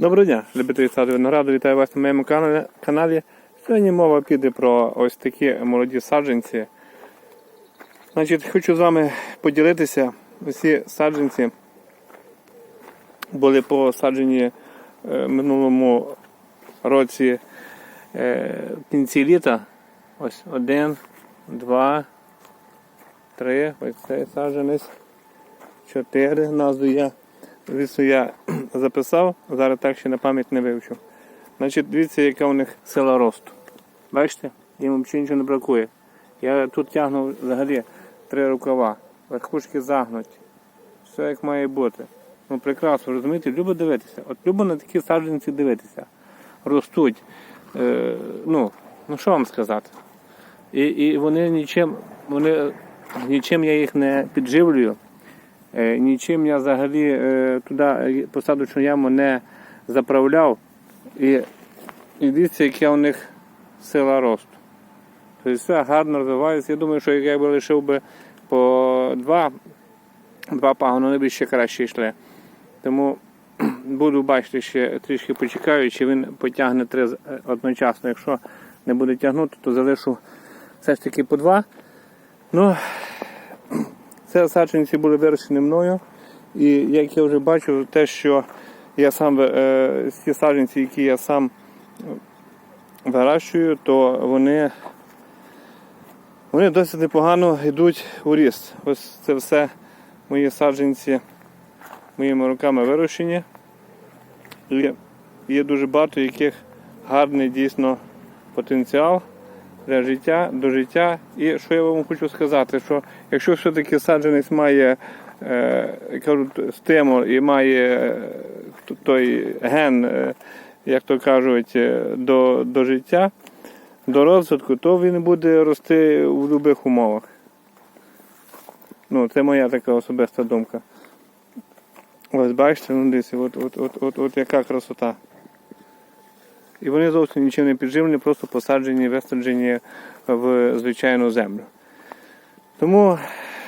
Доброго дня, любителі саду винограду, вітаю вас на моєму каналі. Сьогодні мова піде про ось такі молоді саджанці. Значить, хочу з вами поділитися. Усі саджанці були посаджені в минулому році в кінці літа. Ось 1, 2, 3, ось цей саджанець, 4, назву звісно, я записав, зараз так ще на пам'ять не вивчу. Значить, дивіться, яка у них сила росту. Бачите? Їм взагалі нічого не бракує. Я тут тягну взагалі 3 рукава, верхушки загнуті. Все як має бути. Ну прекрасно, розумієте, любо дивитися. От любо на такі саджанці дивитися. Ростуть. Ну що вам сказати. І вони нічим я їх не підживлюю. Нічим я взагалі туди посадочну яму не заправляв. І дивіться, яка у них сила росту. Тобто все гарно розвивається. Я думаю, що я б лишив би по два пагони, вони б ще краще йшли. Тому буду бачити, ще трішки почекаю, чи він потягне 3 одночасно. Якщо не буде тягнути, то залишу все ж таки по 2. Ну, це саджанці були вирощені мною, і як я вже бачу, те, що я сам, ці саджанці, які я сам вирощую, то вони досить непогано йдуть у ріст. Ось це все мої саджанці моїми руками вирощені. І є дуже багато, яких гарний дійсно потенціал для життя, до життя. І що я вам хочу сказати, що якщо все-таки саджанець має стимул і має той ген, як то кажуть, до життя, до розвитку, то він буде рости в будь-яких умовах. Ну, це моя така особиста думка. Ось бачите, ну дивіться, от яка красота. І вони зовсім нічим не підживлені, просто посаджені, висаджені в звичайну землю. Тому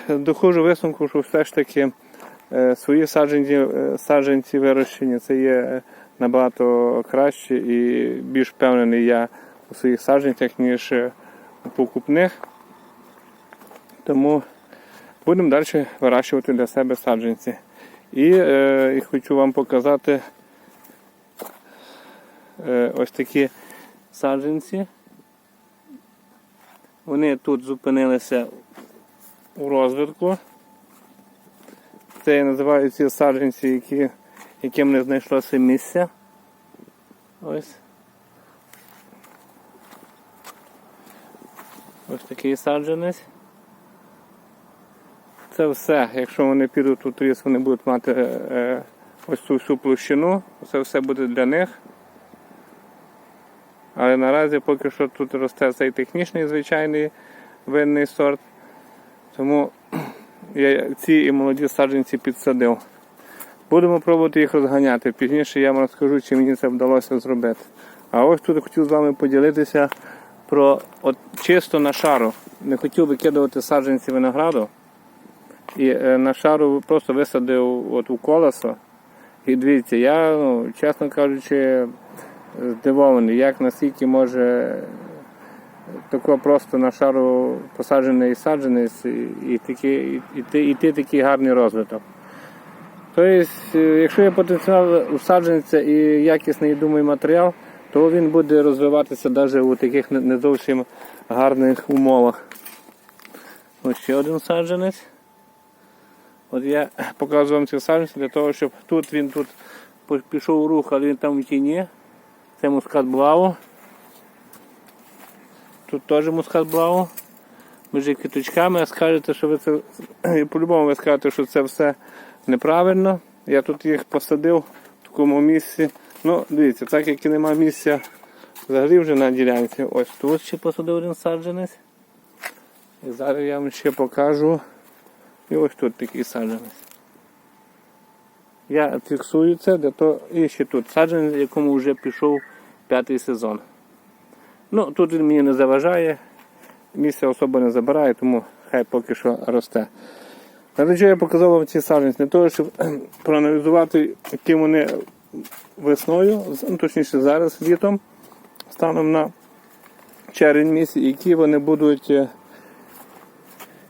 доходжу висновку, що все ж таки свої саджанці вирощені, це є набагато краще і більш впевнений я у своїх саджанцях, ніж у покупних. Тому будемо далі вирощувати для себе саджанці. І хочу вам показати ось такі саджанці. Вони тут зупинилися у розвитку. Це я називаю ці саджанці, яким не знайшлося місця. Ось. Ось такий саджанець. Це все, якщо вони підуть у ріст, вони будуть мати ось цю всю площину. Це все буде для них. Але наразі поки що тут росте цей технічний звичайний винний сорт. Тому я ці і молоді саджанці підсадив. Будемо пробувати їх розганяти. Пізніше я вам розкажу, чи мені це вдалося зробити. А ось тут хотів з вами поділитися про чисто на шару. Не хотів викидувати саджанці винограду. І на шару просто висадив у колесо. І дивіться, я, чесно кажучи, здивований, як наскільки може тако просто на шару посаджений саджанець і такий гарний розвиток. Тобто, якщо є потенціал у саджанця і якісний, думаю, матеріал, то він буде розвиватися навіть у таких не зовсім гарних умовах. Ось ще один саджанець. От я показую вам ці саджанці для того, щоб він пішов у рух, але він там в тіні. Це мускат Блау. Тут теж мускат Блау. Між квіточками, скажете, що ви це, по-любому ви скажете, що це все неправильно. Я тут їх посадив в такому місці. Ну, дивіться, так як і немає місця взагалі вже на ділянці. Ось тут ще посадив один саджанець. І зараз я вам ще покажу. І ось тут такий саджанець. Я фіксую це, для того, і ще тут саджанець, якому вже пішов 5-й сезон. Ну, тут він мені не заважає, місця особо не забирає, тому хай поки що росте. Для чого я показав вам ці саджанці? Для того, щоб проаналізувати, яким вони весною, ну, точніше зараз літом, станом на червень місяць, які вони будуть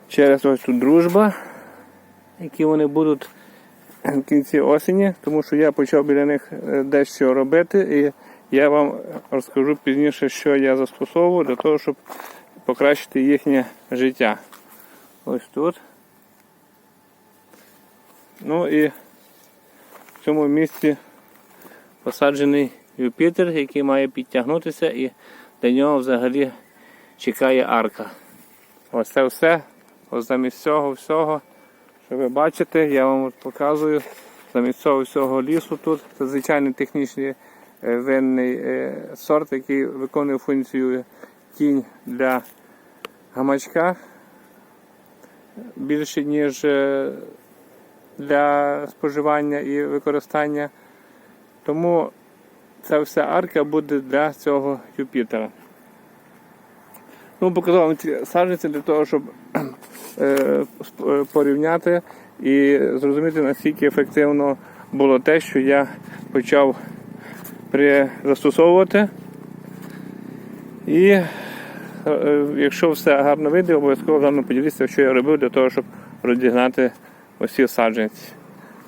через ось тут дружба, які вони будуть в кінці осені, тому що я почав біля них дещо робити, і я вам розкажу пізніше, що я застосовую для того, щоб покращити їхнє життя. Ось тут. Ну і в цьому місці посаджений Юпітер, який має підтягнутися, і для нього взагалі чекає арка. Ось це все. Ось замість цього всього, що ви бачите, я вам от показую. Замість цього всього лісу тут. Це звичайний технічний винний сорт, який виконує функцію тінь для гамачка. Більше, ніж для споживання і використання. Тому ця вся арка буде для цього Юпітера. Ну, показав вам ці саджанці для того, щоб порівняти і зрозуміти, наскільки ефективно було те, що я почав застосовувати. І якщо все гарно вийде, обов'язково гарно поділіться, що я робив для того, щоб розігнати усі саджанці.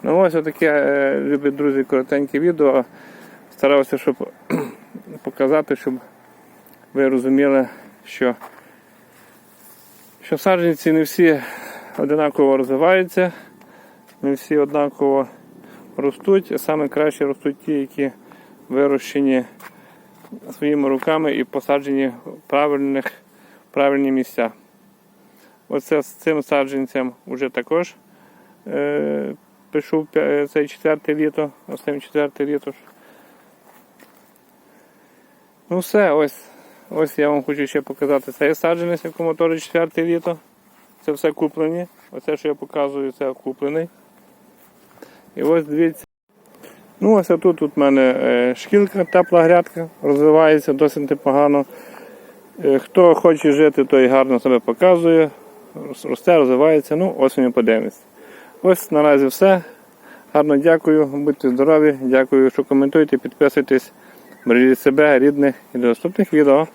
Ну ось таке, любі друзі, коротеньке відео. Старався, щоб показати, щоб ви розуміли, що саджанці не всі однаково розвиваються, не всі однаково ростуть, а саме краще ростуть ті, які вирощені своїми руками і посаджені в правильні місця. Оце з цим саджанцем вже також пишу це 4 літо, ось цим 4 літо. Ну все, ось я вам хочу ще показати цей саджанець, якому теж 4 літо. Це все куплені. Оце, що я показую, це куплений. І ось дивіться. Ну ось тут в мене шкілка, тепла грядка, розвивається досить непогано. Хто хоче жити, той гарно себе показує, росте, розвивається. Ну, осінню подивимось. Ось наразі все. Гарно дякую, будьте здорові, дякую, що коментуєте, підписуйтесь, бережіть себе, рідних і до наступних відео.